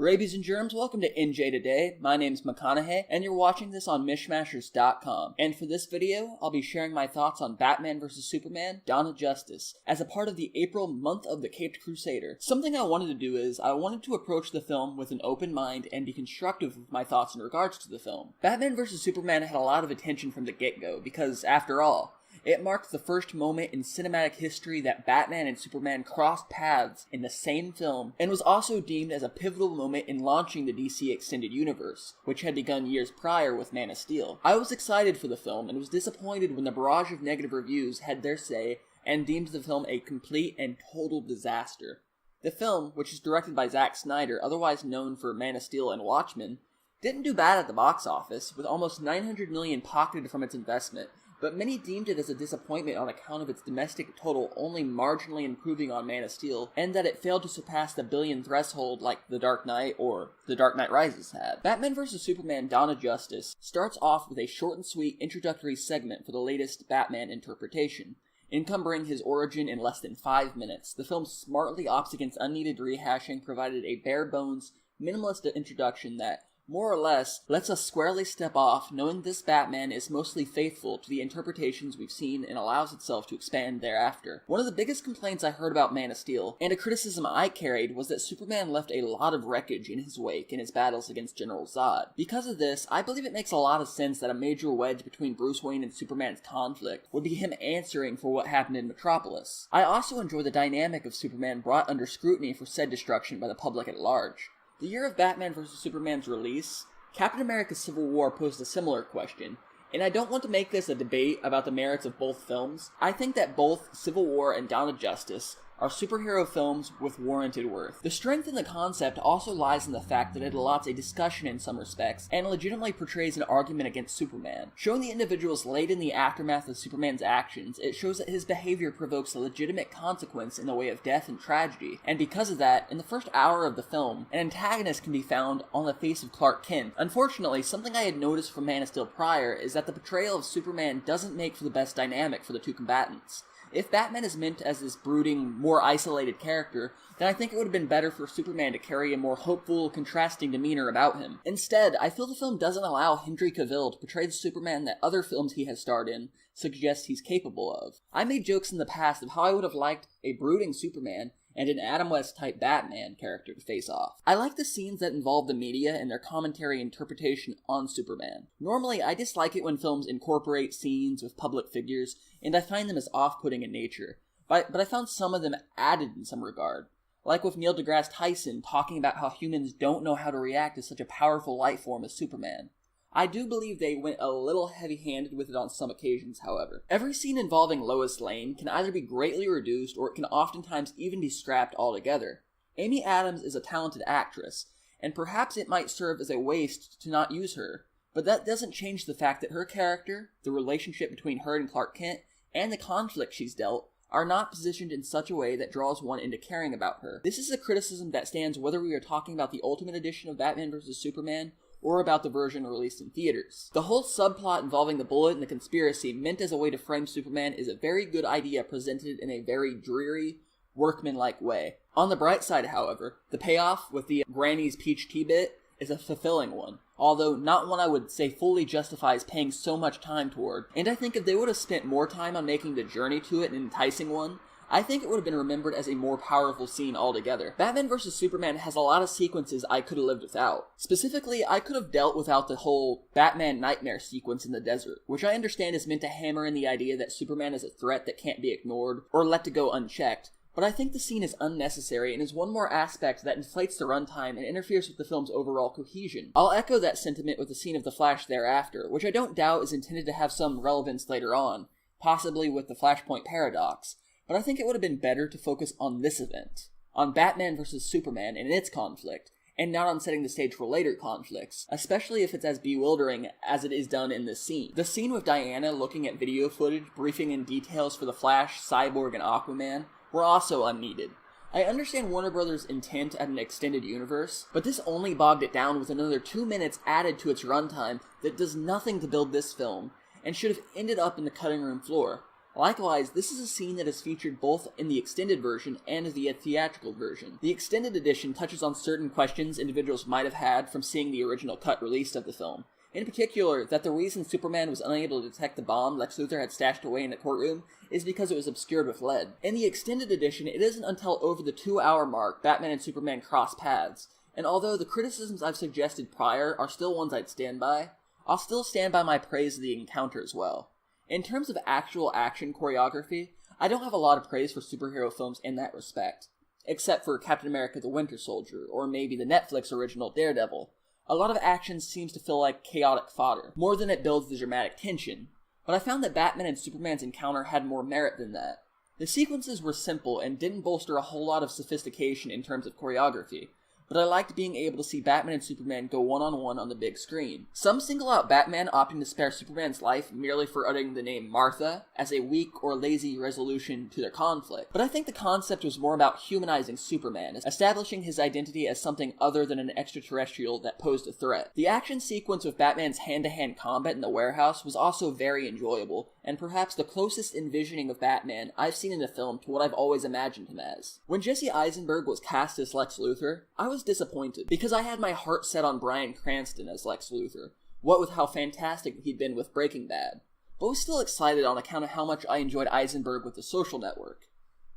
Rabies and germs, welcome to NJ Today. My name's McConaughey, and you're watching this on Mishmashers.com. And for this video, I'll be sharing my thoughts on Batman vs. Superman: Dawn of Justice, as a part of the April month of the Caped Crusader. Something I wanted to do is, I wanted to approach the film with an open mind and be constructive with my thoughts in regards to the film. Batman vs. Superman had a lot of attention from the get-go, because, after all, it marked the first moment in cinematic history that Batman and Superman crossed paths in the same film, and was also deemed as a pivotal moment in launching the DC Extended Universe, which had begun years prior with Man of Steel. I was excited for the film, and was disappointed when the barrage of negative reviews had their say, and deemed the film a complete and total disaster. The film, which is directed by Zack Snyder, otherwise known for Man of Steel and Watchmen, didn't do bad at the box office, with almost $900 million pocketed from its investment, but many deemed it as a disappointment on account of its domestic total only marginally improving on Man of Steel, and that it failed to surpass the billion threshold like The Dark Knight or The Dark Knight Rises had. Batman vs. Superman: Dawn of Justice starts off with a short and sweet introductory segment for the latest Batman interpretation, encumbering his origin in less than 5 minutes. The film smartly opts against unneeded rehashing, provided a bare-bones, minimalist introduction that, more or less, lets us squarely step off, knowing this Batman is mostly faithful to the interpretations we've seen and allows itself to expand thereafter. One of the biggest complaints I heard about Man of Steel, and a criticism I carried, was that Superman left a lot of wreckage in his wake in his battles against General Zod. Because of this, I believe it makes a lot of sense that a major wedge between Bruce Wayne and Superman's conflict would be him answering for what happened in Metropolis. I also enjoy the dynamic of Superman brought under scrutiny for said destruction by the public at large. The year of Batman vs. Superman's release, Captain America: Civil War posed a similar question, and I don't want to make this a debate about the merits of both films. I think that both Civil War and Dawn of Justice are superhero films with warranted worth. The strength in the concept also lies in the fact that it allots a discussion in some respects, and legitimately portrays an argument against Superman. Showing the individuals late in the aftermath of Superman's actions, it shows that his behavior provokes a legitimate consequence in the way of death and tragedy, and because of that, in the first hour of the film, an antagonist can be found on the face of Clark Kent. Unfortunately, something I had noticed from Man of Steel prior is that the portrayal of Superman doesn't make for the best dynamic for the two combatants. If Batman is meant as this brooding, more isolated character, then I think it would have been better for Superman to carry a more hopeful, contrasting demeanor about him. Instead, I feel the film doesn't allow Henry Cavill to portray the Superman that other films he has starred in suggest he's capable of. I made jokes in the past of how I would have liked a brooding Superman and an Adam West-type Batman character to face off. I like the scenes that involve the media and their commentary interpretation on Superman. Normally, I dislike it when films incorporate scenes with public figures, and I find them as off-putting in nature. But I found some of them added in some regard. Like with Neil deGrasse Tyson talking about how humans don't know how to react to such a powerful life form as Superman. I do believe they went a little heavy-handed with it on some occasions, however. Every scene involving Lois Lane can either be greatly reduced or it can oftentimes even be scrapped altogether. Amy Adams is a talented actress, and perhaps it might serve as a waste to not use her, but that doesn't change the fact that her character, the relationship between her and Clark Kent, and the conflict she's dealt, are not positioned in such a way that draws one into caring about her. This is a criticism that stands whether we are talking about the Ultimate Edition of Batman vs. Superman, or about the version released in theaters. The whole subplot involving the Bullet and the conspiracy meant as a way to frame Superman is a very good idea presented in a very dreary, workmanlike way. On the bright side, however, the payoff with the Granny's peach tea bit is a fulfilling one, although not one I would say fully justifies paying so much time toward, and I think if they would have spent more time on making the journey to it an enticing one, I think it would have been remembered as a more powerful scene altogether. Batman vs. Superman has a lot of sequences I could have lived without. Specifically, I could have dealt without the whole Batman nightmare sequence in the desert, which I understand is meant to hammer in the idea that Superman is a threat that can't be ignored or let to go unchecked, but I think the scene is unnecessary and is one more aspect that inflates the runtime and interferes with the film's overall cohesion. I'll echo that sentiment with the scene of the Flash thereafter, which I don't doubt is intended to have some relevance later on, possibly with the Flashpoint paradox. But I think it would have been better to focus on this event, on Batman vs. Superman and its conflict, and not on setting the stage for later conflicts, especially if it's as bewildering as it is done in this scene. The scene with Diana looking at video footage, briefing in details for the Flash, Cyborg, and Aquaman were also unneeded. I understand Warner Brothers' intent at an extended universe, but this only bogged it down with another 2 minutes added to its runtime that does nothing to build this film, and should have ended up in the cutting room floor. Likewise, this is a scene that is featured both in the extended version and the theatrical version. The extended edition touches on certain questions individuals might have had from seeing the original cut released of the film. In particular, that the reason Superman was unable to detect the bomb Lex Luthor had stashed away in the courtroom is because it was obscured with lead. In the extended edition, it isn't until over the 2-hour mark Batman and Superman cross paths, and although the criticisms I've suggested prior are still ones I'd stand by, I'll still stand by my praise of the encounter as well. In terms of actual action choreography, I don't have a lot of praise for superhero films in that respect, except for Captain America the Winter Soldier, or maybe the Netflix original Daredevil. A lot of action seems to feel like chaotic fodder, more than it builds the dramatic tension, but I found that Batman and Superman's encounter had more merit than that. The sequences were simple and didn't bolster a whole lot of sophistication in terms of choreography, but I liked being able to see Batman and Superman go one-on-one on the big screen. Some single out Batman opting to spare Superman's life merely for uttering the name Martha as a weak or lazy resolution to their conflict, but I think the concept was more about humanizing Superman, establishing his identity as something other than an extraterrestrial that posed a threat. The action sequence with Batman's hand-to-hand combat in the warehouse was also very enjoyable, and perhaps the closest envisioning of Batman I've seen in a film to what I've always imagined him as. When Jesse Eisenberg was cast as Lex Luthor, I was disappointed, because I had my heart set on Bryan Cranston as Lex Luthor, what with how fantastic he'd been with Breaking Bad, but was still excited on account of how much I enjoyed Eisenberg with The Social Network.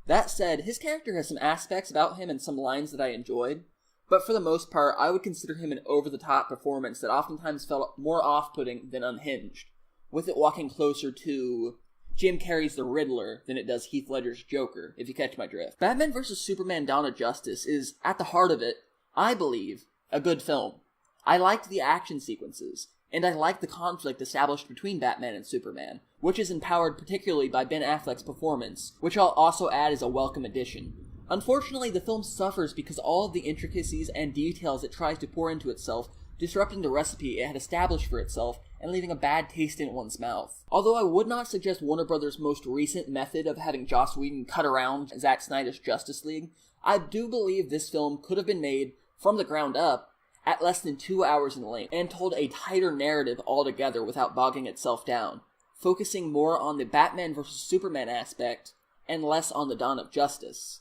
That said, his character has some aspects about him and some lines that I enjoyed, but for the most part, I would consider him an over-the-top performance that oftentimes felt more off-putting than unhinged, with it walking closer to Jim Carrey's The Riddler than it does Heath Ledger's Joker, if you catch my drift. Batman vs. Superman: Dawn of Justice is, at the heart of it, I believe, a good film. I liked the action sequences, and I liked the conflict established between Batman and Superman, which is empowered particularly by Ben Affleck's performance, which I'll also add as a welcome addition. Unfortunately, the film suffers because all of the intricacies and details it tries to pour into itself, disrupting the recipe it had established for itself and leaving a bad taste in one's mouth. Although I would not suggest Warner Brothers' most recent method of having Joss Whedon cut around Zack Snyder's Justice League, I do believe this film could have been made from the ground up at less than 2 hours in length, and told a tighter narrative altogether without bogging itself down, focusing more on the Batman vs. Superman aspect and less on the Dawn of Justice.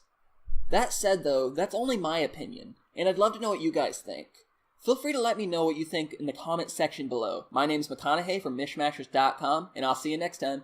That said though, that's only my opinion, and I'd love to know what you guys think. Feel free to let me know what you think in the comment section below. My name's McConaughey from misfire.com, and I'll see you next time.